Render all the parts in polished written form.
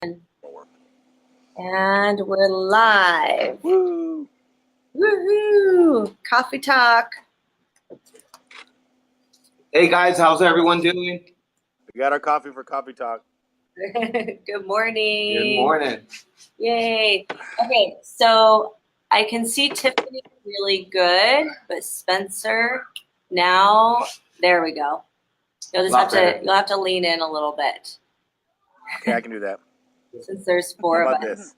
And we're live. Woo! Woohoo! Coffee talk. Hey guys, how's everyone doing? We got our coffee for coffee talk. Good morning. Good morning. Yay. Okay, so I can see Tiffany really good, but Spencer, now there we go. You'll have to lean in a little bit. Okay, I can do that. Since there's four How of about us. this?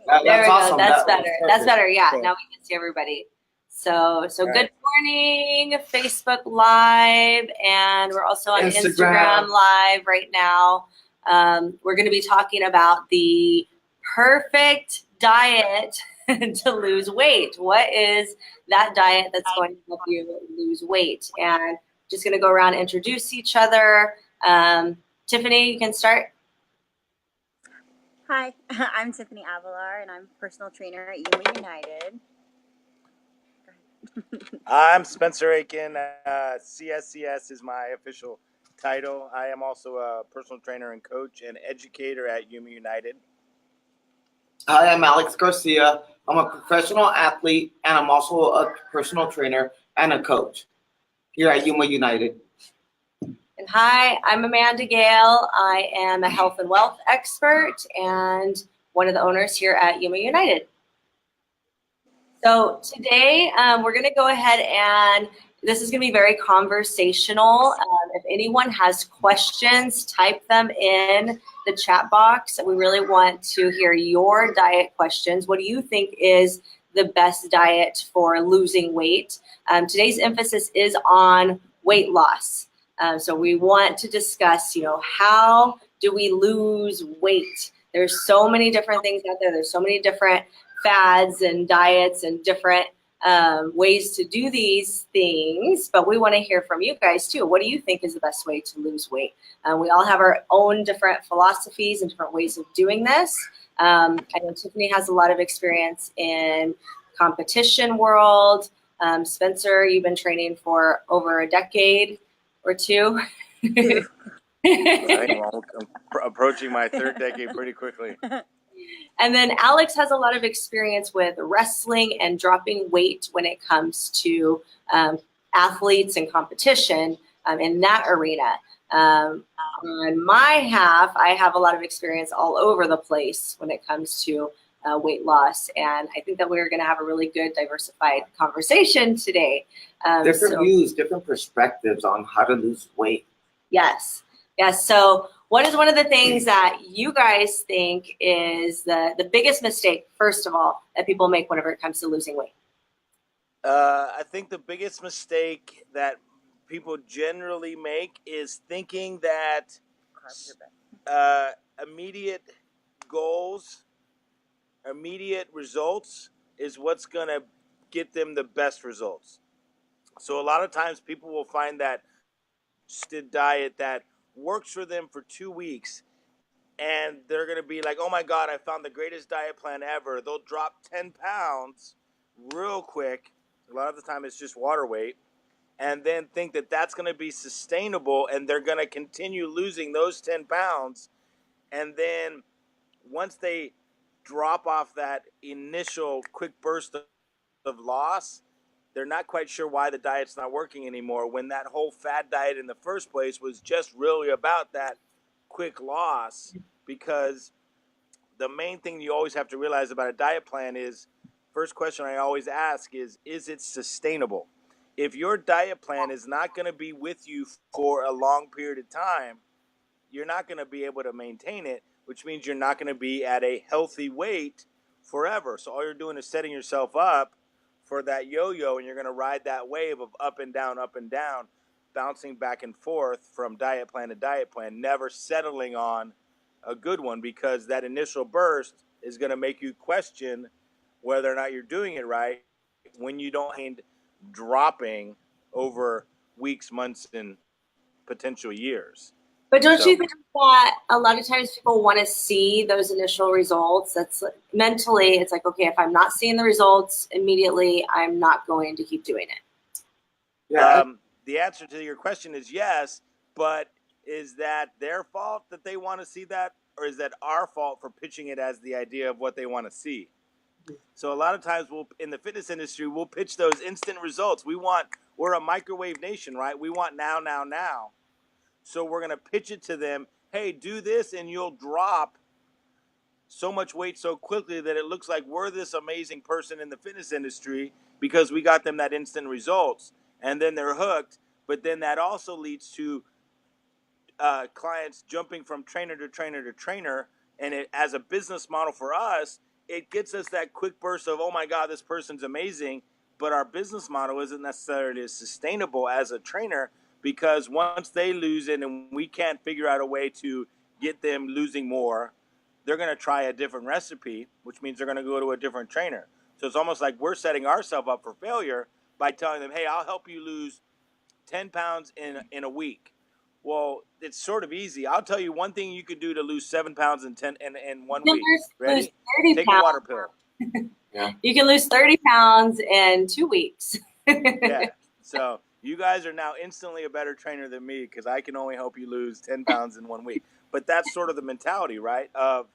There we awesome. go. That's That better. was That's better. Yeah. Cool. Now we can see everybody. So good right. morning, Facebook Live, and we're also on Instagram Live right now. We're going to be talking about the perfect diet to lose weight. What is that diet that's going to help you lose weight? And just going to go around and introduce each other. Tiffany, you can start. Hi, I'm Tiffany Avalar, and I'm a personal trainer at Yuma United. I'm Spencer Aiken. CSCS is my official title. I am also a personal trainer and coach and educator at Yuma United. Hi, I'm Alex Garcia. I'm a professional athlete, and I'm also a personal trainer and a coach here at Yuma United. And hi, I'm Amanda Gale. I am a health and wealth expert and one of the owners here at Yuma United. So today we're going to go ahead and this is going to be very conversational. If anyone has questions, type them in the chat box. We really want to hear your diet questions. What do you think is the best diet for losing weight? Today's emphasis is on weight loss. So we want to discuss, how do we lose weight? There's so many different things out there. There's so many different fads and diets and different ways to do these things, but we want to hear from you guys too. What do you think is the best way to lose weight? We all have our own different philosophies and different ways of doing this. I know Tiffany has a lot of experience in competition world. Spencer, you've been training for over a decade or two. I'm approaching my third decade pretty quickly. And then Alex has a lot of experience with wrestling and dropping weight when it comes to athletes and competition in that arena. On my half, I have a lot of experience all over the place when it comes to weight loss. And I think that we're going to have a really good diversified conversation today. Different views, different perspectives on how to lose weight. Yes. So what is one of the things that you guys think is the biggest mistake, first of all, that people make whenever it comes to losing weight? I think the biggest mistake that people generally make is thinking that immediate goals, immediate results is what's going to get them the best results. So a lot of times people will find that diet that works for them for 2 weeks, and they're going to be like, oh my God, I found the greatest diet plan ever. They'll drop 10 pounds real quick. A lot of the time it's just water weight, and then think that that's going to be sustainable, and they're going to continue losing those 10 pounds. And then once they drop off that initial quick burst of loss, they're not quite sure why the diet's not working anymore, when that whole fad diet in the first place was just really about that quick loss. Because the main thing you always have to realize about a diet plan is, first question I always ask is it sustainable? If your diet plan is not going to be with you for a long period of time, you're not going to be able to maintain it, which means you're not going to be at a healthy weight forever. So all you're doing is setting yourself up for that yo-yo, and you're going to ride that wave of up and down, bouncing back and forth from diet plan to diet plan, never settling on a good one, because that initial burst is going to make you question whether or not you're doing it right when you don't end dropping over weeks, months, and potential years. But don't you think that a lot of times people want to see those initial results? That's mentally, it's like, okay, if I'm not seeing the results immediately, I'm not going to keep doing it. Yeah. The answer to your question is yes, but is that their fault that they want to see that or is that our fault for pitching it as the idea of what they want to see? So a lot of times in the fitness industry, we'll pitch those instant results. We're a microwave nation, right? We want now, now, now. So we're going to pitch it to them. Hey, do this and you'll drop so much weight so quickly that it looks like we're this amazing person in the fitness industry because we got them that instant results, and then they're hooked. But then that also leads to clients jumping from trainer to trainer to trainer, and it, as a business model for us, it gets us that quick burst of, oh my God, this person's amazing, but our business model isn't necessarily as sustainable as a trainer, because once they lose it and we can't figure out a way to get them losing more, they're going to try a different recipe, which means they're going to go to a different trainer. So it's almost like we're setting ourselves up for failure by telling them, hey, I'll help you lose 10 pounds in a week. Well, it's sort of easy. I'll tell you one thing you could do to lose 7 pounds in 1 week. Ready? Lose 30 Take pounds. a water pill. Yeah. You can lose 30 pounds in 2 weeks. Yeah. So you guys are now instantly a better trainer than me because I can only help you lose 10 pounds in 1 week. But that's sort of the mentality, right? Of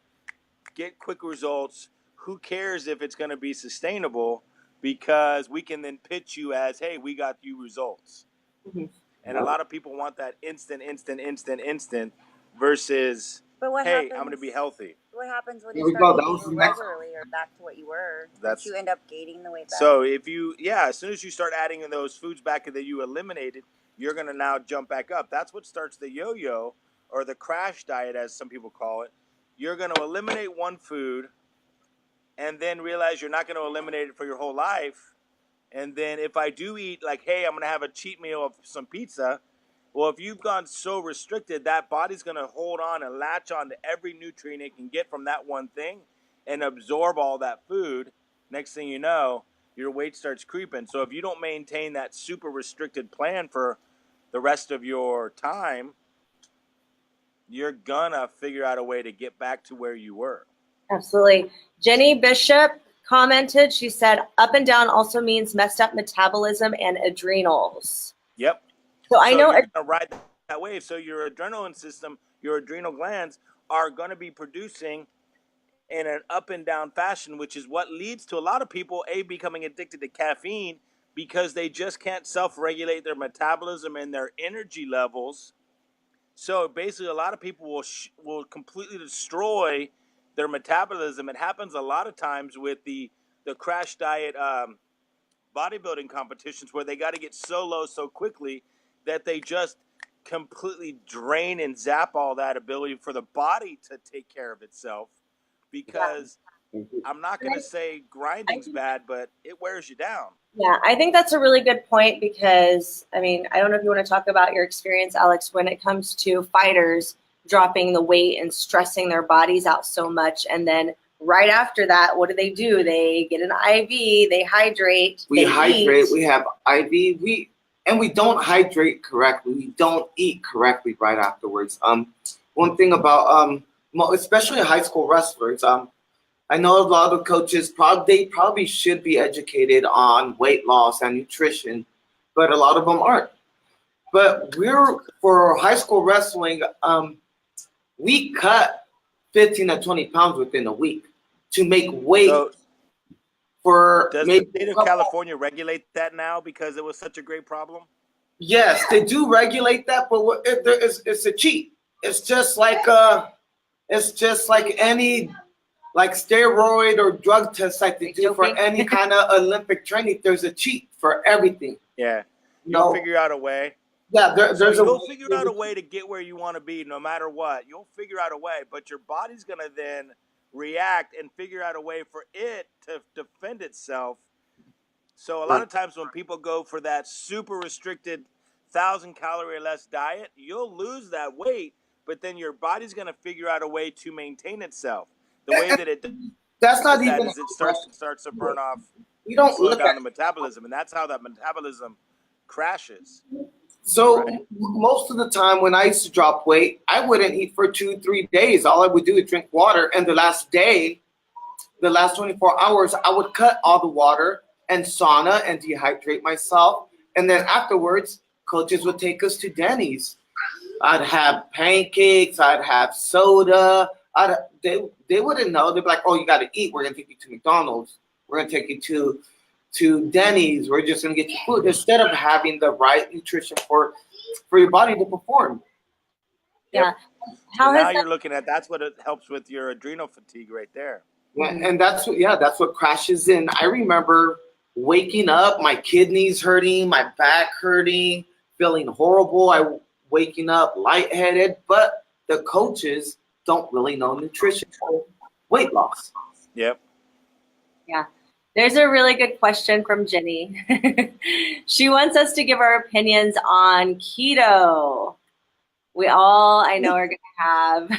get quick results. Who cares if it's going to be sustainable? Because we can then pitch you as, hey, we got you results. Mm-hmm. And a lot of people want that instant versus, But what hey, happens, I'm going to be healthy. What happens when Here you we go. start That was eating the next- regularly or back to what you were? That's- You end up gaining the weight back. So if you, as soon as you start adding in those foods back that you eliminated, you're going to now jump back up. That's what starts the yo-yo or the crash diet, as some people call it. You're going to eliminate one food and then realize you're not going to eliminate it for your whole life. And then if I do eat, like, hey, I'm going to have a cheat meal of some pizza. Well, if you've gone so restricted, that body's going to hold on and latch on to every nutrient it can get from that one thing and absorb all that food. Next thing you know, your weight starts creeping. So if you don't maintain that super restricted plan for the rest of your time, you're going to figure out a way to get back to where you were. Absolutely. Jenny Bishop commented, she said, up and down also means messed up metabolism and adrenals. Yep. So I know you're going to ride that wave. So your adrenaline system, your adrenal glands are going to be producing in an up and down fashion, which is what leads to a lot of people, becoming addicted to caffeine because they just can't self-regulate their metabolism and their energy levels. So basically, a lot of people will completely destroy their metabolism. It happens a lot of times with the crash diet bodybuilding competitions where they got to get so low so quickly that they just completely drain and zap all that ability for the body to take care of itself. Because I'm not going to say grinding's bad, but it wears you down. Yeah, I think that's a really good point because, I mean, I don't know if you want to talk about your experience, Alex, when it comes to fighters dropping the weight and stressing their bodies out so much. And then right after that, what do? They get an IV, they hydrate. We hydrate, eat. we have IV, we don't hydrate correctly. We don't eat correctly right afterwards. One thing about especially high school wrestlers, I know a lot of coaches probably should be educated on weight loss and nutrition, but a lot of them aren't. But for high school wrestling, we cut 15 to 20 pounds within a week to make weight. So, does maybe the state of California regulate that now because it was such a great problem? Yes, they do regulate that, but it's a cheat. It's just like any steroid or drug test like they do for any kind of Olympic training. There's a cheat for everything. Yeah, you'll figure out a way. Yeah, you'll figure out a way to get where you want to be, no matter what. You'll figure out a way, but your body's gonna then react and figure out a way for it to defend itself. So a lot of times when people go for that super restricted 1,000 calorie or less diet, you'll lose that weight, but then your body's going to figure out a way to maintain itself. The way that it that's not does even that is it starts to burn off, you don't slow look down at the metabolism, and that's how that metabolism crashes. So most of the time when I used to drop weight, I wouldn't eat for 2-3 days. All I would do is drink water, and the last 24 hours, I would cut all the water and sauna and dehydrate myself. And then afterwards, coaches would take us to Denny's. I'd have pancakes, I'd have soda, They wouldn't know. They'd be like, oh, you got to eat. We're gonna take you to McDonald's. We're gonna take you to Denny's. We're just gonna get you food instead of having the right nutrition for your body to perform. Yeah. So now you're looking at that's what it helps with your adrenal fatigue right there. Yeah, and that's what crashes in. I remember waking up, my kidneys hurting, my back hurting, feeling horrible. Waking up lightheaded, but the coaches don't really know nutrition for weight loss. Yep. Yeah. There's a really good question from Jenny. She wants us to give our opinions on keto. We all, I know, are going to have.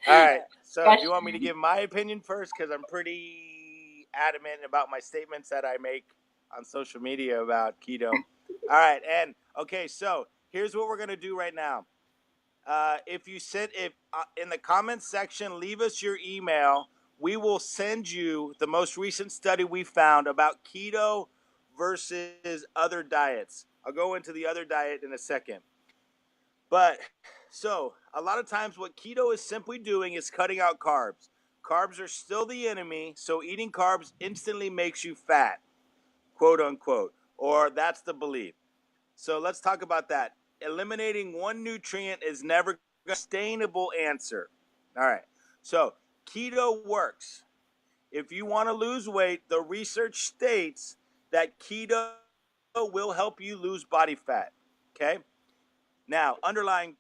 All right. So do you want me to give my opinion first? Because I'm pretty adamant about my statements that I make on social media about keto. All right. And okay, so here's what we're going to do right now. If in the comments section, leave us your email. We will send you the most recent study we found about keto versus other diets. I'll go into the other diet in a second. But so a lot of times what keto is simply doing is cutting out carbs. Carbs are still the enemy, so eating carbs instantly makes you fat, quote unquote, or that's the belief. So let's talk about that. Eliminating one nutrient is never a sustainable answer. All right. So keto works. If you want to lose weight, the research states that keto will help you lose body fat. Okay. Now, underlying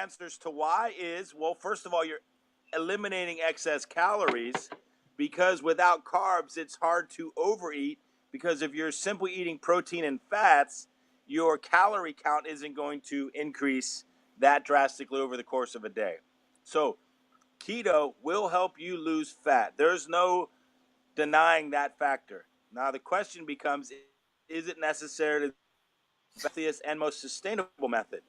answers to why is, well, first of all, you're eliminating excess calories because without carbs, it's hard to overeat because if you're simply eating protein and fats, your calorie count isn't going to increase that drastically over the course of a day. So keto will help you lose fat. There's no denying that factor. Now the question becomes, is it necessarily the healthiest and most sustainable method?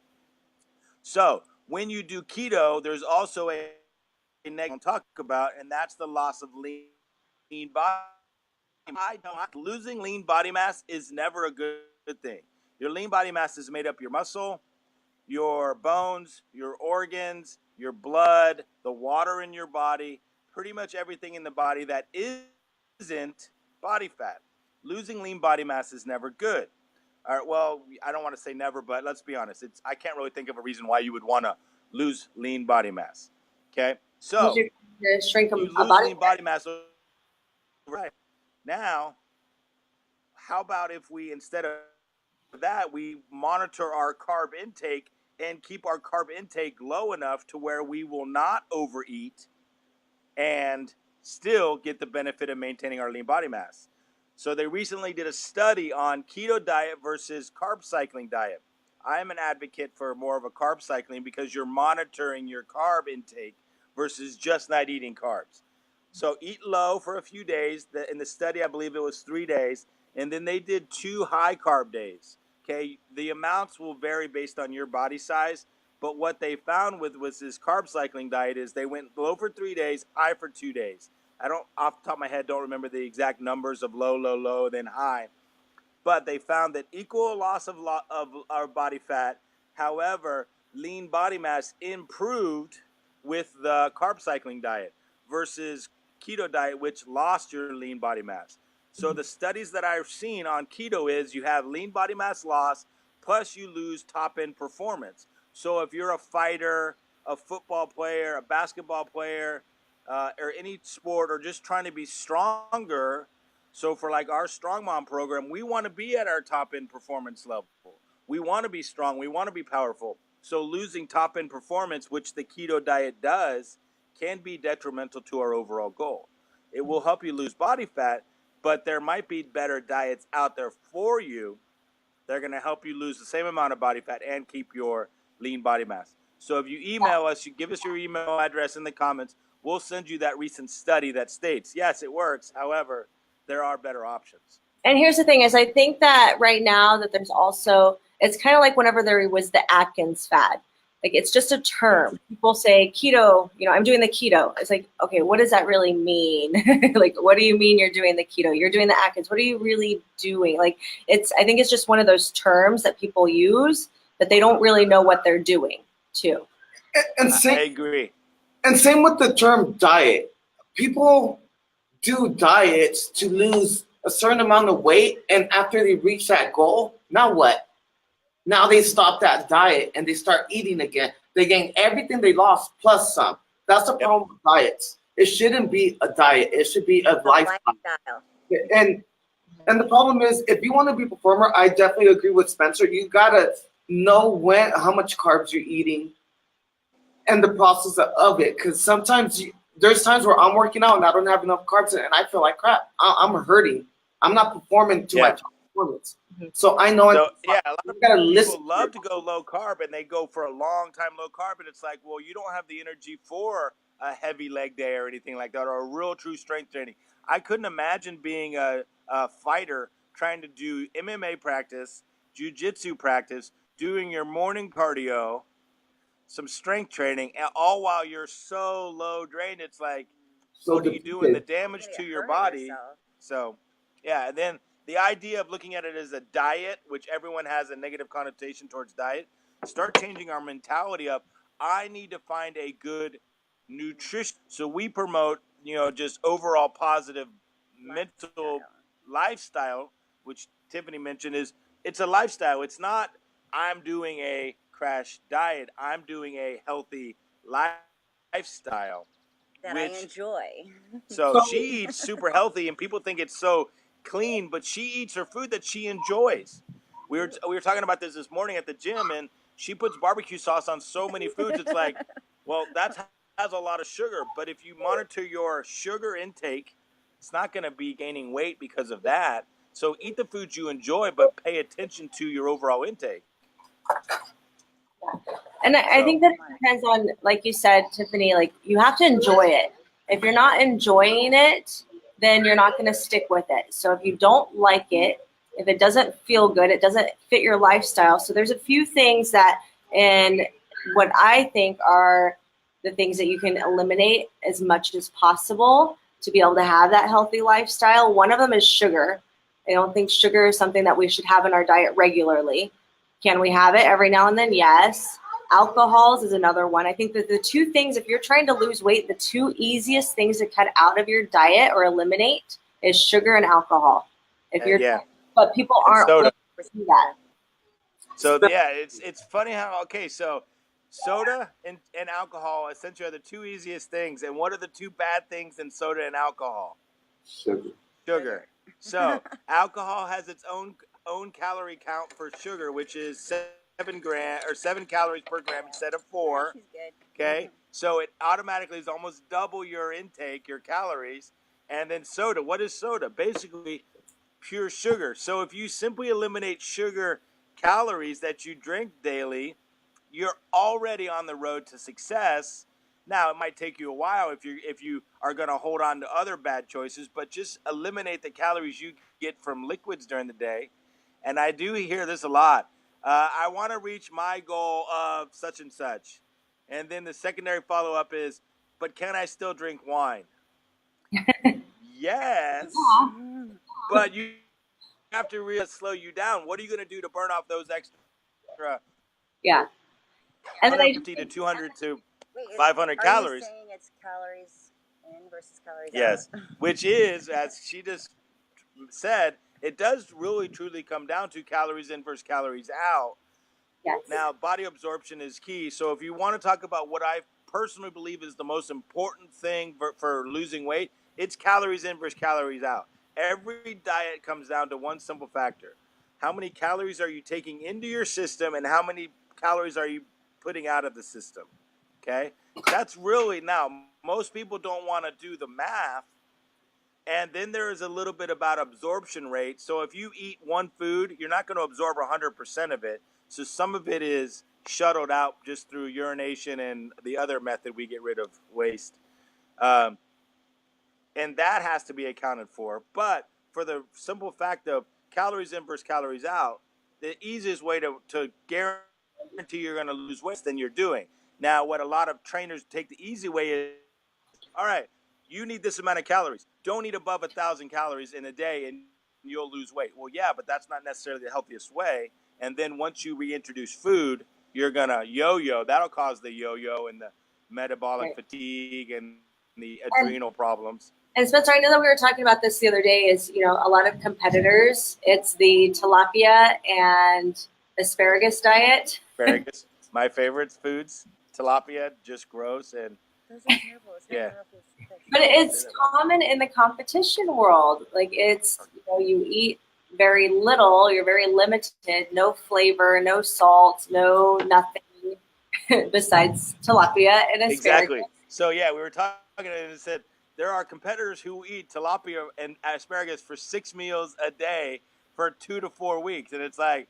So when you do keto, there's also a negative to talk about, and that's the loss of lean body. Losing lean body mass is never a good thing. Your lean body mass is made up your muscle, your bones, your organs, your blood, the water in your body, pretty much everything in the body that isn't body fat. Losing lean body mass is never good. All right, well, I don't want to say never, but let's be honest. I can't really think of a reason why you would want to lose lean body mass. Okay? So, you shrink you a lose body lean body mass. Right. Now, how about if we, instead of that, we monitor our carb intake and keep our carb intake low enough to where we will not overeat and still get the benefit of maintaining our lean body mass. So they recently did a study on keto diet versus carb cycling diet. I'm an advocate for more of a carb cycling because you're monitoring your carb intake versus just not eating carbs. So eat low for a few days. In the study, I believe it was 3 days. And then they did 2 high carb days. Okay, the amounts will vary based on your body size. But what they found was this carb cycling diet is they went low for 3 days, high for 2 days. I don't, off the top of my head, don't remember the exact numbers of low, low, low, then high. But they found that equal loss of our body fat. However, lean body mass improved with the carb cycling diet versus keto diet, which lost your lean body mass. So the studies that I've seen on keto is you have lean body mass loss, plus you lose top end performance. So if you're a fighter, a football player, a basketball player, or any sport, or just trying to be stronger. So for like our Strong Mom program, we want to be at our top end performance level. We want to be strong. We want to be powerful. So losing top end performance, which the keto diet does, can be detrimental to our overall goal. It will help you lose body fat, but there might be better diets out there for you. They're going to help you lose the same amount of body fat and keep your lean body mass. So if you email us, you give us your email address in the comments, we'll send you that recent study that states, yes, it works. However, there are better options. And here's the thing is I think that right now that there's also, it's kind of like whenever there was the Atkins fad. Like it's just a term. People say keto, I'm doing the keto. It's like, okay, what does that really mean? Like, what do you mean you're doing the keto? You're doing the Atkins. What are you really doing? Like I think it's just one of those terms that people use, but they don't really know what they're doing too. And I same agree. and same with the term diet. People do diets to lose a certain amount of weight, and after they reach that goal, now what? Now they stop that diet and they start eating again. They gain everything they lost plus some. That's the Yep. problem with diets. It shouldn't be a diet. It should be a It's a lifestyle. lifestyle. And and the problem is, if you want to be a performer, I definitely agree with Spencer. You gotta know how much carbs you're eating, and the process of it. Because sometimes there's times where I'm working out and I don't have enough carbs, and I feel like crap. I'm hurting. I'm not performing to my Yeah. top performance. So I know So yeah, a lot you of gotta listen. people love to go low carb and they go for a long time low carb, and it's like, well, you don't have the energy for a heavy leg day or anything like that, or a real true strength training. I couldn't imagine being a fighter trying to do MMA practice, jiu-jitsu practice, doing your morning cardio, some strength training, and all while you're so low drained. It's like, So what are you doing? The depleted. damage You're to gonna your hurt body. yourself. So, yeah, and then the idea of looking at it as a diet, which everyone has a negative connotation towards diet, start changing our mentality up. I need to find a good nutrition. So we promote, just overall positive mental lifestyle, which Tiffany mentioned is it's a lifestyle. It's not I'm doing a crash diet. I'm doing a healthy lifestyle, That I which enjoy. so So she eats super healthy, and people think it's so clean, but she eats her food that she enjoys. We were talking about this morning at the gym, and she puts barbecue sauce on so many foods. It's like, well, that has a lot of sugar, but if you monitor your sugar intake, it's not going to be gaining weight because of that. So eat the foods you enjoy, but pay attention to your overall intake. And I think that it depends on, like you said, Tiffany, like you have to enjoy it. If you're not enjoying it, then you're not going to stick with it. So if you don't like it, if it doesn't feel good, it doesn't fit your lifestyle. So there's a few things that, and what I think are the things that you can eliminate as much as possible to be able to have that healthy lifestyle. One of them is sugar. I don't think sugar is something that we should have in our diet regularly. Can we have it every now and then? Yes. Alcohols is another one. I think that the two things, if you're trying to lose weight, the two easiest things to cut out of your diet or eliminate is sugar and alcohol. If you're, Yeah, but people and aren't soda. willing to do that. So yeah, it's funny how so soda and alcohol essentially are the two easiest things. And what are the two bad things in soda and alcohol? sugar. Sugar. So alcohol has its own calorie count for sugar, which is 7 calories per gram instead of 4. She's good. Okay, so it automatically is almost double your intake, your calories. And then soda. What is soda? Basically pure sugar. So if you simply eliminate sugar calories that you drink daily, you're already on the road to success. Now it might take you a while if you are going to hold on to other bad choices, but just eliminate the calories you get from liquids during the day. And I do hear this a lot. I want to reach my goal of such and such. And then the secondary follow up is, but can I still drink wine? Yes, but you have to really slow you down. What are you going to do to burn off those extra Yeah. And then I 150 to 200 to Wait, 500 are calories? you saying it's calories in versus calories Yes, out? which is, as she just said, it does really truly come down to calories in versus calories out. yes. Now, body absorption is key. So if you want to talk about what I personally believe is the most important thing for losing weight, it's calories in versus calories out. Every diet comes down to one simple factor. How many calories are you taking into your system, and how many calories are you putting out of the system? Okay? That's really, now, most people don't want to do the math. And then there is a little bit about absorption rate. So if you eat one food, you're not going to absorb 100% of it. So some of it is shuttled out just through urination and the other method we get rid of waste. Um, and that has to be accounted for. But for the simple fact of calories in versus calories out, the easiest way to guarantee you're going to lose weight than you're doing. Now, what a lot of trainers take the easy way is, all right, you need this amount of calories. Don't eat above 1,000 calories in a day and you'll lose weight. Well, yeah, but that's not necessarily the healthiest way. And then once you reintroduce food, you're gonna yo-yo. That'll cause the yo-yo and the metabolic Right. fatigue and the adrenal problems. And Spencer, I know that we were talking about this the other day. Is a lot of competitors. It's the tilapia and asparagus diet. Asparagus, my favorite foods. Tilapia, just gross, and Those are terrible. It's Yeah. not fish. But it's common in the competition world. Like it's you eat very little. You're very limited. No flavor, no salt, no nothing besides tilapia and asparagus. exactly. So yeah, we were talking and it said there are competitors who eat tilapia and asparagus for 6 meals a day for 2 to 4 weeks, and it's like,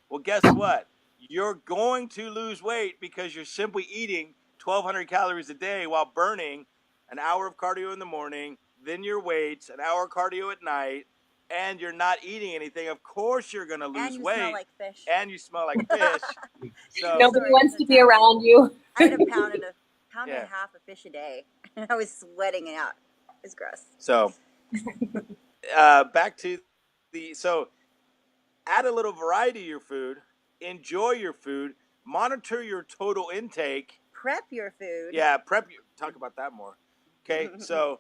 well, guess what? You're going to lose weight because you're simply eating 1,200 calories a day while burning an hour of cardio in the morning, then your weights, an hour of cardio at night, and you're not eating anything. Of course, you're going to lose And you weight. smell like fish. And you smell like fish. So Nobody Sorry, wants it's to be around you. I had a pound and Yeah. a half of fish a day, and I was sweating it out. It's gross. So, back to so add a little variety to your food, enjoy your food, monitor your total intake. Prep your food. Yeah, talk about that more. Okay, so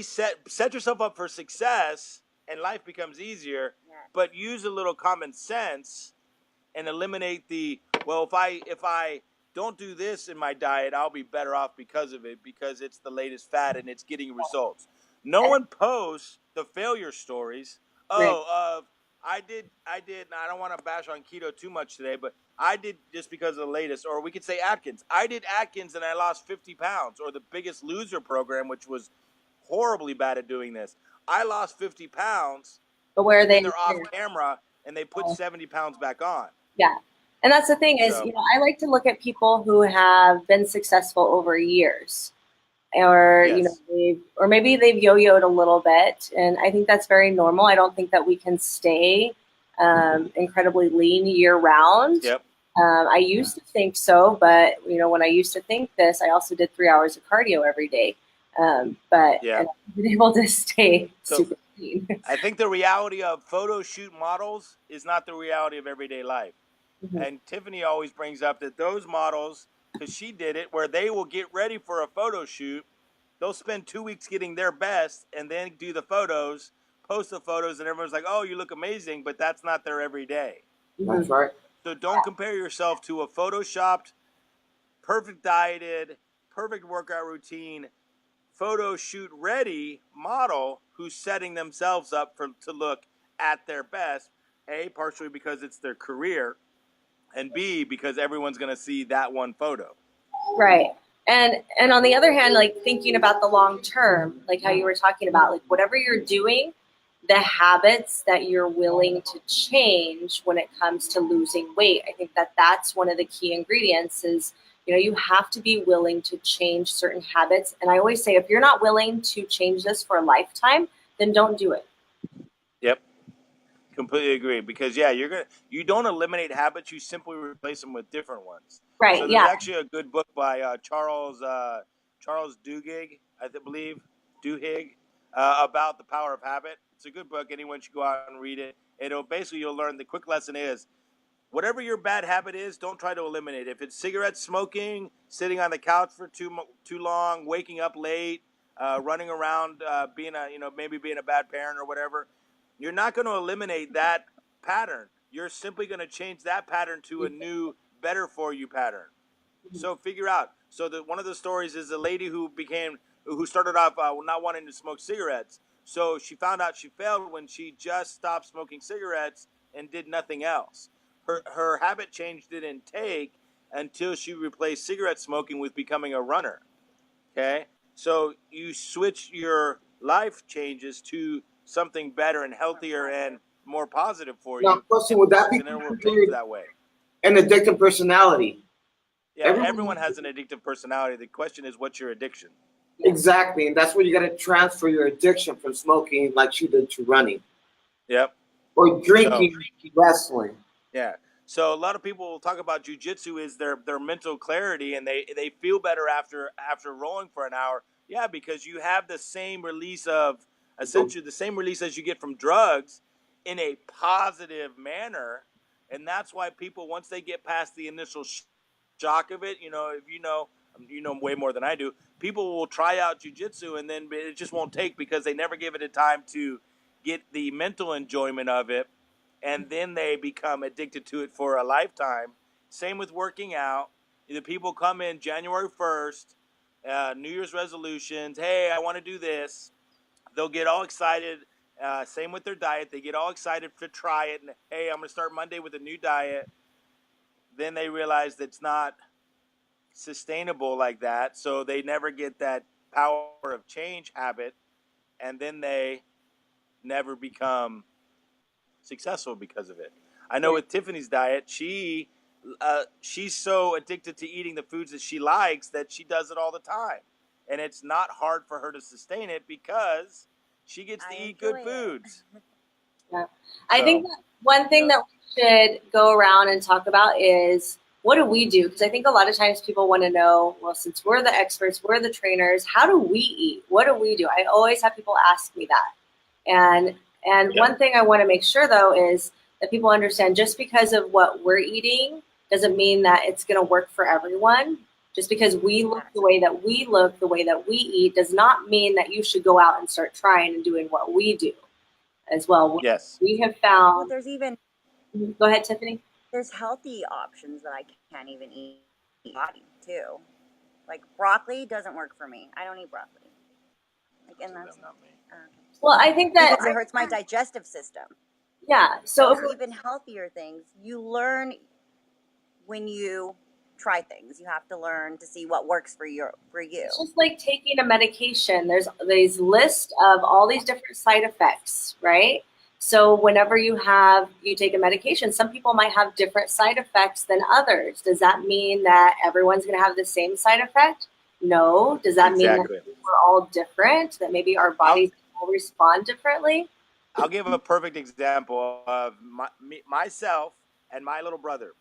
set yourself up for success and life becomes easier, Yeah. but use a little common sense and eliminate if I don't do this in my diet, I'll be better off because of it, because it's the latest fad and it's getting results. No one posts the failure stories. I did, and I don't want to bash on keto too much today, but I did just because of the latest, or we could say Atkins. I did Atkins and I lost 50 pounds, or the Biggest Loser program, which was horribly bad at doing this. I lost 50 pounds, But where are they? they're off camera and they put 70 pounds back on. Yeah. And that's the thing is, So- I like to look at people who have been successful over years, or Yes. or maybe they've yo-yoed a little bit, and I think that's very normal. I don't think that we can stay incredibly lean year round. Yep. I used to think so, but when I used to think this, I also did 3 hours of cardio every day. But Yeah. and I've been able to stay So- super clean. I think the reality of photo shoot models is not the reality of everyday life. Mhm. And Tiffany always brings up that those models, because she did it, where they will get ready for a photo shoot, they'll spend 2 weeks getting their best and then do the photos, post the photos, and everyone's like, oh, you look amazing, but that's not their everyday. That's right. So don't compare yourself to a photoshopped, perfect dieted, perfect workout routine, photo shoot ready model who's setting themselves up to look at their best, A, partially because it's their career, and B, because everyone's going to see that one photo. Right. And on the other hand, like thinking about the long term, like how you were talking about, like whatever you're doing, the habits that you're willing to change when it comes to losing weight. I think that that's one of the key ingredients is, you have to be willing to change certain habits. And I always say, if you're not willing to change this for a lifetime, then don't do it. Yep. Completely agree. Because you don't eliminate habits, you simply replace them with different ones. Right. So there's Yeah. actually a good book by Charles Duhigg, about the power of habit. It's a good book. Anyone should go out and read it. You'll learn the quick lesson is, whatever your bad habit is, don't try to eliminate it. If it's cigarette smoking, sitting on the couch for too long, waking up late, running around, being a bad parent or whatever, you're not going to eliminate that pattern. You're simply going to change that pattern to a new, better for you pattern. So figure out. So one of the stories is a lady who started off not wanting to smoke cigarettes. So she found out she failed when she just stopped smoking cigarettes and did nothing else. Her habit change didn't take until she replaced cigarette smoking with becoming a runner. Okay? So you switch your life changes to something better and healthier and more positive for Now, you. question, would that be And it will change considered that way. an addictive personality? Yeah, Everyone- everyone has an addictive personality. The question is, what's your addiction? Exactly, and that's where you got to transfer your addiction from smoking, like you did, to running Yep. or drinking, wrestling. Yeah. So a lot of people will talk about jujitsu is their mental clarity, and they feel better after rolling for an hour. Yeah, because you have the same release as you get from drugs in a positive manner And that's why people, once they get past the initial shock of it, if you know way more than I do, people will try out jujitsu and then it just won't take because they never give it a time to get the mental enjoyment of it. And then they become addicted to it for a lifetime. Same with working out. The people come in January 1st, New Year's resolutions. Hey, I want to do this. They'll get all excited. Same with their diet. They get all excited to try it. And, hey, I'm going to start Monday with a new diet. Then they realize that it's not sustainable like that. So they never get that power of change habit. And then they never become successful because of it. I know with Tiffany's diet, she's so addicted to eating the foods that she likes that she does it all the time. And it's not hard for her to sustain it because she gets to eat good foods. Yeah. I think that one thing that we should go around and talk about is, what do we do? Because I think a lot of times people want to know, well, since we're the experts, we're the trainers, how do we eat? What do we do? I always have people ask me that. And one thing I want to make sure, though, is that people understand just because of what we're eating doesn't mean that it's going to work for everyone. Just because we look the way that we look, the way that we eat, does not mean that you should go out and start trying and doing what we do as well. Yes. We have found. Well, there's even. Go ahead, Tiffany. There's healthy options that I can't even eat body too. Like broccoli doesn't work for me. I don't eat broccoli. Like, and that's not me. Well, I think that because it hurts my digestive system. Yeah. So there's even healthier things. You learn when you try things. You have to learn to see what works for you. It's just like taking a medication. There's these list of all these different side effects, right? So whenever you take a medication, some people might have different side effects than others. Does that mean that everyone's going to have the same side effect? No. Does that mean that we're all different? That maybe our bodies will respond differently? I'll give a perfect example of myself and my little brother.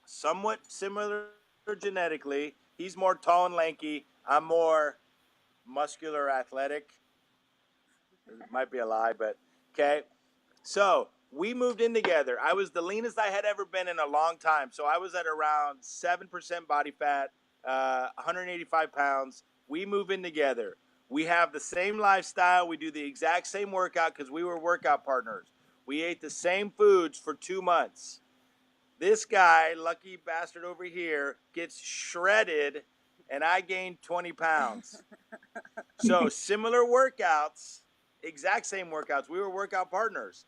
Somewhat similar genetically. He's more tall and lanky. I'm more muscular, athletic. It might be a lie, but okay. So we moved in together. I was the leanest I had ever been in a long time. So I was at around 7% body fat, 185 pounds. We move in together. We have the same lifestyle. We do the exact same workout because we were workout partners. We ate the same foods for 2 months. This guy, lucky bastard over here, gets shredded, and I gained 20 pounds. So similar workouts, exact same workouts. We were workout partners.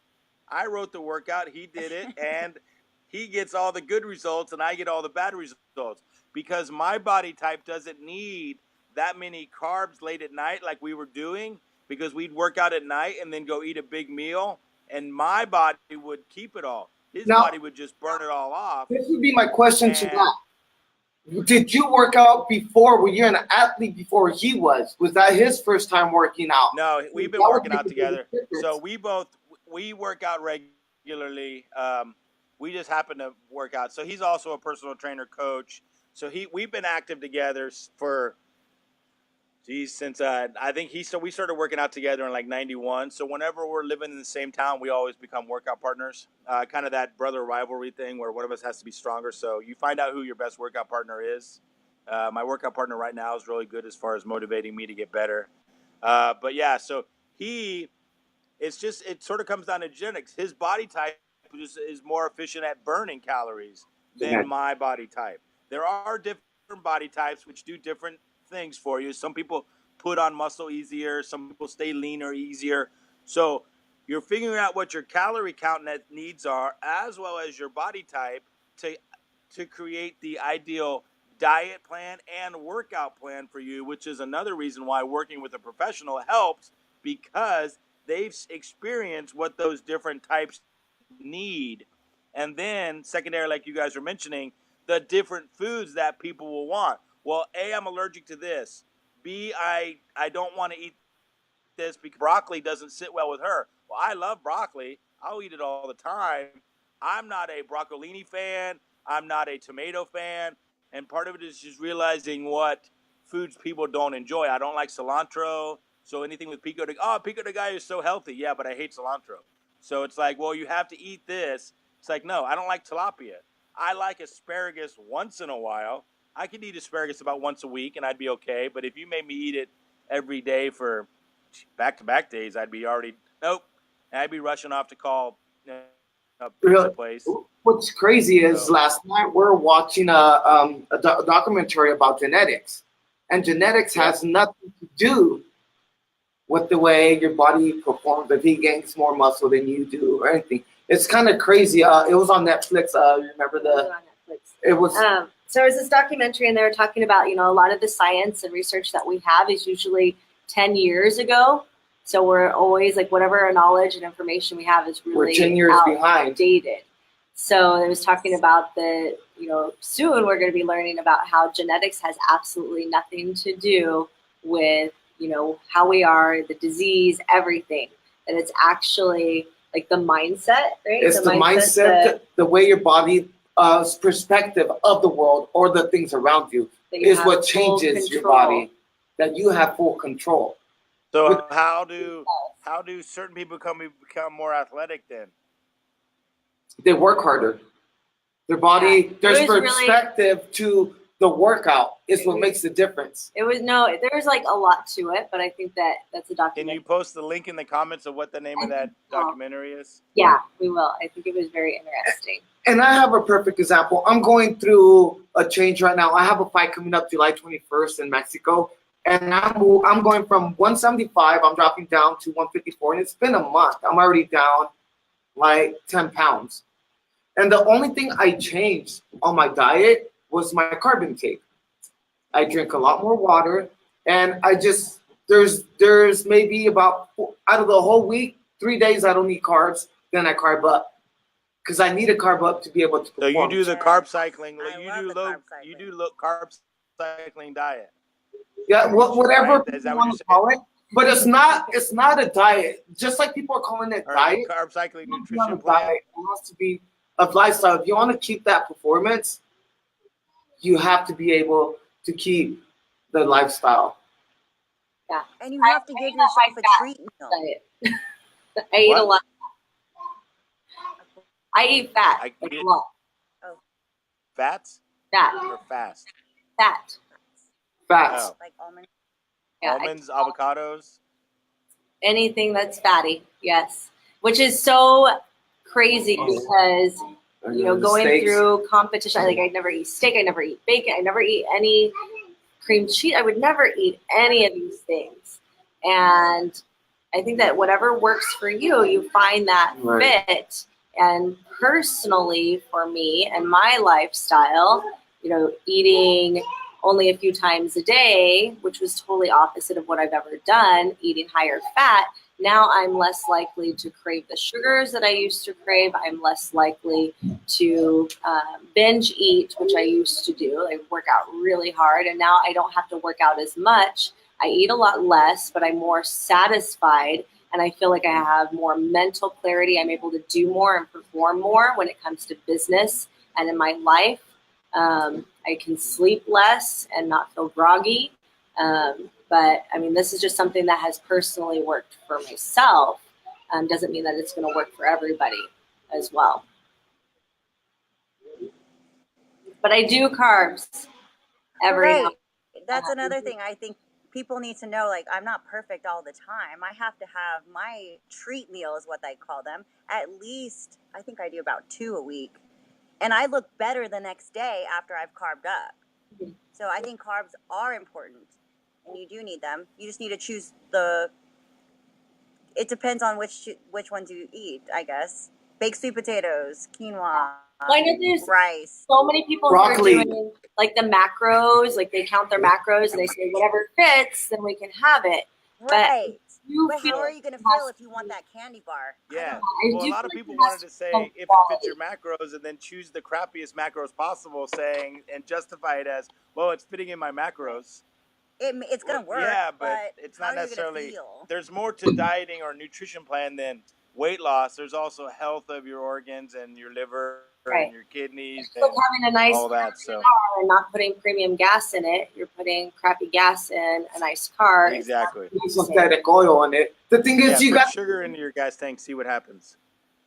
I wrote the workout, he did it, and he gets all the good results, and I get all the bad results because my body type doesn't need that many carbs late at night like we were doing because we'd work out at night and then go eat a big meal, and my body would keep it all. His body would just burn it all off. This would be my question to that. Did you work out before? Were you an athlete before he was? Was that his first time working out? No, we've been working out together. So we work out regularly. We just happen to work out. So he's also a personal trainer coach. So we've been active together for since I think we started working out together in like 91. So whenever we're living in the same town, we always become workout partners. Kind of that brother rivalry thing where one of us has to be stronger. So you find out who your best workout partner is. My workout partner right now is really good as far as motivating me to get better. But yeah, so it sort of comes down to genetics. His body type is more efficient at burning calories than my body type. There are different body types which do different things for you. Some people put on muscle easier. Some people stay leaner easier. So you're figuring out what your calorie count needs are as well as your body type to create the ideal diet plan and workout plan for you, which is another reason why working with a professional helps because they've experienced what those different types need. And then secondary, like you guys were mentioning, the different foods that people will want. Well, A, I'm allergic to this. B, I don't want to eat this because broccoli doesn't sit well with her. Well, I love broccoli. I'll eat it all the time. I'm not a broccolini fan. I'm not a tomato fan. And part of it is just realizing what foods people don't enjoy. I don't like cilantro. So anything with pico de gallo is so healthy. Yeah, but I hate cilantro. So it's like, well, you have to eat this It's like, no, I don't like tilapia. I like asparagus once in a while. I could eat asparagus about once a week and I'd be okay. But if you made me eat it every day for back-to-back days, I'd be already, nope. And I'd be rushing off to call a pizza place. What's crazy is last night we're watching a documentary about genetics. And genetics has nothing to do with the way your body performs, if he gains more muscle than you do or anything. It's kind of crazy. It was on Netflix. Remember it was. So there's this documentary, and they were talking about, a lot of the science and research that we have is usually 10 years ago. So we're always like, whatever knowledge and information we have is really we're 10 years behind. Outdated. So it was talking about soon we're going to be learning about how genetics has absolutely nothing to do with, how we are, the disease, everything. And it's actually like the mindset, right? It's the mindset, the way your body perspective of the world or the things around you is what changes your body, that you have full control. So how do certain people become more athletic then? They work harder. Their body, there's perspective to the workout is what makes the difference. There was like a lot to it, but I think that's a documentary. Can you post the link in the comments of what the name of that documentary is? Yeah, we will. I think it was very interesting. And I have a perfect example. I'm going through a change right now. I have a fight coming up July 21st in Mexico. And I'm going from 175, I'm dropping down to 154. And it's been a month. I'm already down like 10 pounds. And the only thing I changed on my diet was my carb intake. I drink a lot more water. And there's maybe about, out of the whole week, 3 days I don't eat carbs. Then I carb up. Because I need a carb up to be able to perform. So you do the carb cycling. You do carb cycling diet. Yeah, whatever people want to call it. But it's not a diet. Just like people are calling it diet. Carb cycling nutrition plan. Diet. It has to be a lifestyle. If you want to keep that performance, you have to be able to keep the lifestyle. Yeah. And you have to give yourself a treat meal. I eat a lot. I eat fat a lot. Oh. Fats? Fat. Or fast? Fat. Fats. Oh. Like almonds. Yeah, almonds, avocados? Anything that's fatty, yes. Which is so crazy because, going through competition, like I never eat steak, I never eat bacon, I never eat any cream cheese. I would never eat any of these things. And I think that whatever works for you, you find that fit. And personally, for me and my lifestyle, eating only a few times a day, which was totally opposite of what I've ever done, eating higher fat, now I'm less likely to crave the sugars that I used to crave. I'm less likely to binge eat, which I used to do. I work out really hard, and now I don't have to work out as much. I eat a lot less, but I'm more satisfied. And I feel like I have more mental clarity. I'm able to do more and perform more when it comes to business and in my life. I can sleep less and not feel groggy. But I mean, this is just something that has personally worked for myself. Doesn't mean that it's going to work for everybody as well. But I do carbs every night. That's another thing I think people need to know. Like, I'm not perfect all the time. I have to have my treat meal, is what they call them. At least, I think I do about 2 a week. And I look better the next day after I've carved up. Mm-hmm. So I think carbs are important. And you do need them. You just need to choose it depends on which ones you eat, I guess. Baked sweet potatoes, quinoa, rice. So many people who are doing like the macros, like they count their macros and they say whatever fits, then we can have it. Right. But how are you going to feel if you want that candy bar? Yeah. Well, a lot of people wanted to say if it fits your macros and then choose the crappiest macros possible, saying and justify it as, well, it's fitting in my macros. It's going to work. Yeah, but it's not necessarily. There's more to dieting or nutrition plan than weight loss. There's also health of your organs and your liver and your kidneys and having a nice all that. So and not putting premium gas in it. You're putting crappy gas in a nice car. Exactly. Synthetic oil in it. The thing is, you got sugar into your gas tank. See what happens.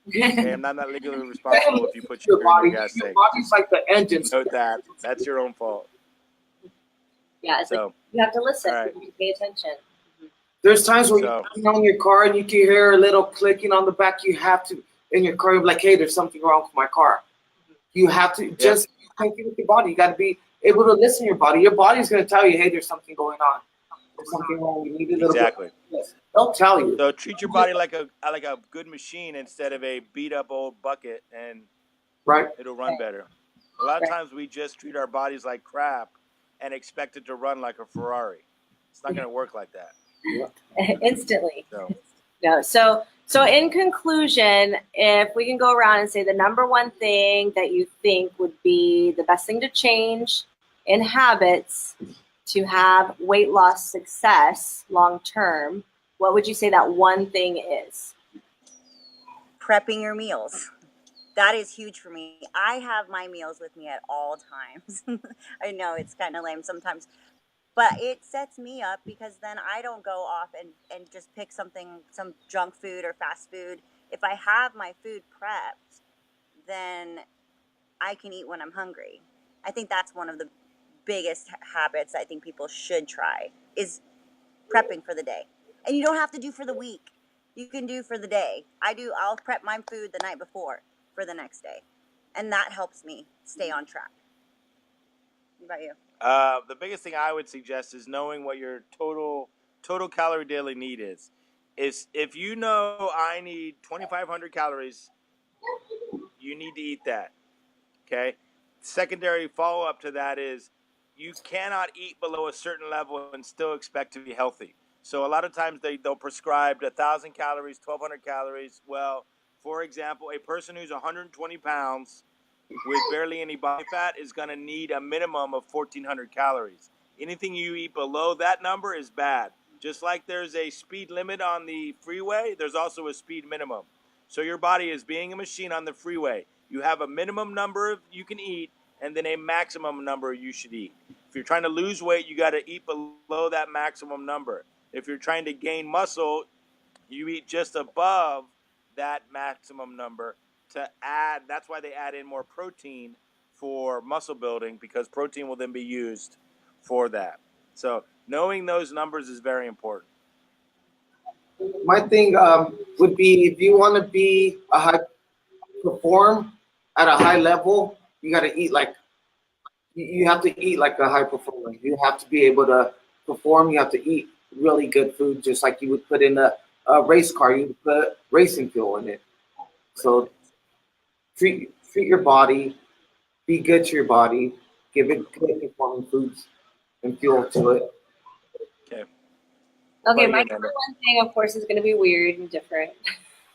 Okay, I'm not legally responsible if you put sugar Your in body. your gas Your tank. body's like the engine. Note that. That's your own fault. Yeah, it's So, like you have to listen. all right. You have to pay attention. There's times where So- you're on your car and you can hear a little clicking on the back. You have to, in your car, you're like, hey, there's something wrong with my car. You have to just think with your body. You got to be able to listen to your body. Your body's going to tell you, hey, there's something going on. There's something wrong. You need a little Exactly. bit. They'll tell you. So treat your body like a good machine instead of a beat up old bucket, and Right. it'll run better. A lot of times we just treat our bodies like crap and expect it to run like a Ferrari. It's not going to work like that. Instantly. So. No. So in conclusion, if we can go around and say the number one thing that you think would be the best thing to change in habits to have weight loss success long term, what would you say that one thing is? Prepping your meals. That is huge for me. I have my meals with me at all times. I know it's kind of lame sometimes, but it sets me up because then I don't go off and just pick some junk food or fast food. If I have my food prepped, then I can eat when I'm hungry. I think that's one of the biggest habits I think people should try is prepping for the day. And you don't have to do for the week. You can do for the day. I'll prep my food the night before for the next day. And that helps me stay on track. What about you? The biggest thing I would suggest is knowing what your total calorie daily need is. If you know I need 2,500 calories, you need to eat that. Okay. Secondary follow up to that is you cannot eat below a certain level and still expect to be healthy. So a lot of times they'll prescribe 1,000 calories, 1,200 calories. Well, for example, a person who's 120 pounds with barely any body fat is going to need a minimum of 1,400 calories. Anything you eat below that number is bad. Just like there's a speed limit on the freeway, there's also a speed minimum. So your body is being a machine on the freeway. You have a minimum number you can eat and then a maximum number you should eat. If you're trying to lose weight, you got to eat below that maximum number. If you're trying to gain muscle, you eat just above that maximum number to add. That's why they add in more protein for muscle building, because protein will then be used for that. So knowing those numbers is very important. My thing would be if you want to be perform at a high level, you got to eat like you have to eat like a high performer. You have to be able to perform. You have to eat really good food, just like you would put in a race car. You would put racing fuel in it. So treat your body. Be good to your body. Give it good performing foods and fuel to it. Okay. Okay, What my about you, number Amanda? one thing, of course, is going to be weird and different.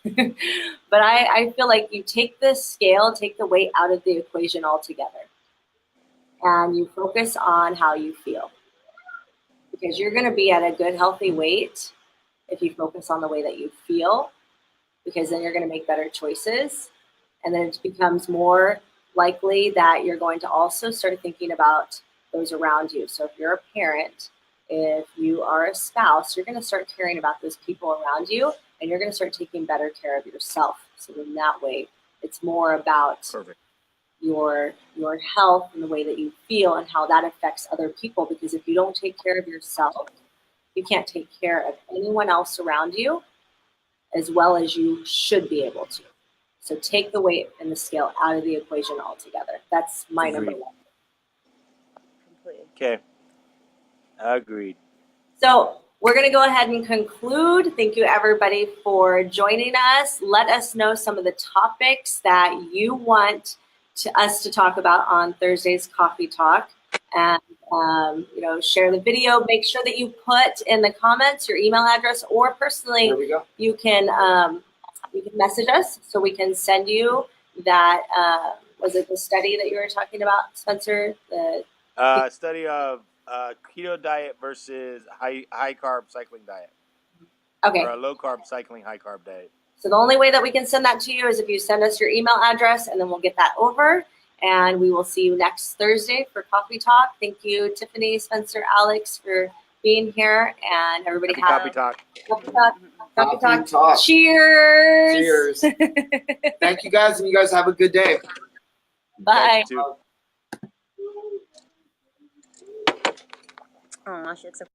But I feel like you take the scale, take the weight out of the equation altogether. And you focus on how you feel. Because you're going to be at a good, healthy weight if you focus on the way that you feel. Because then you're going to make better choices. And then it becomes more likely that you're going to also start thinking about those around you. So if you're a parent, if you are a spouse, you're going to start caring about those people around you, and you're going to start taking better care of yourself. So in that way, it's more about Perfect. your health and the way that you feel and how that affects other people. Because if you don't take care of yourself, you can't take care of anyone else around you as well as you should be able to. So take the weight and the scale out of the equation altogether. That's my number Agreed. one. Completely. Okay. Agreed. So we're going to go ahead and conclude. Thank you, everybody, for joining us. Let us know some of the topics that you want us to talk about on Thursday's Coffee Talk. And, share the video. Make sure that you put in the comments your email address, or personally, There we go. you can message us so we can send you that. Was it the study that you were talking about, Spencer? Study of keto diet versus high carb cycling diet. Okay. Or a low carb cycling high carb diet. So the only way that we can send that to you is if you send us your email address, and then we'll get that over. And we will see you next Thursday for Coffee Talk. Thank you, Tiffany, Spencer, Alex, for being here. And everybody Happy have Coffee Talk. Coffee Talk. Coffee talk. Cheers. Cheers. Thank you guys, and you guys have a good day. Bye. Thank you. Oh, she looks so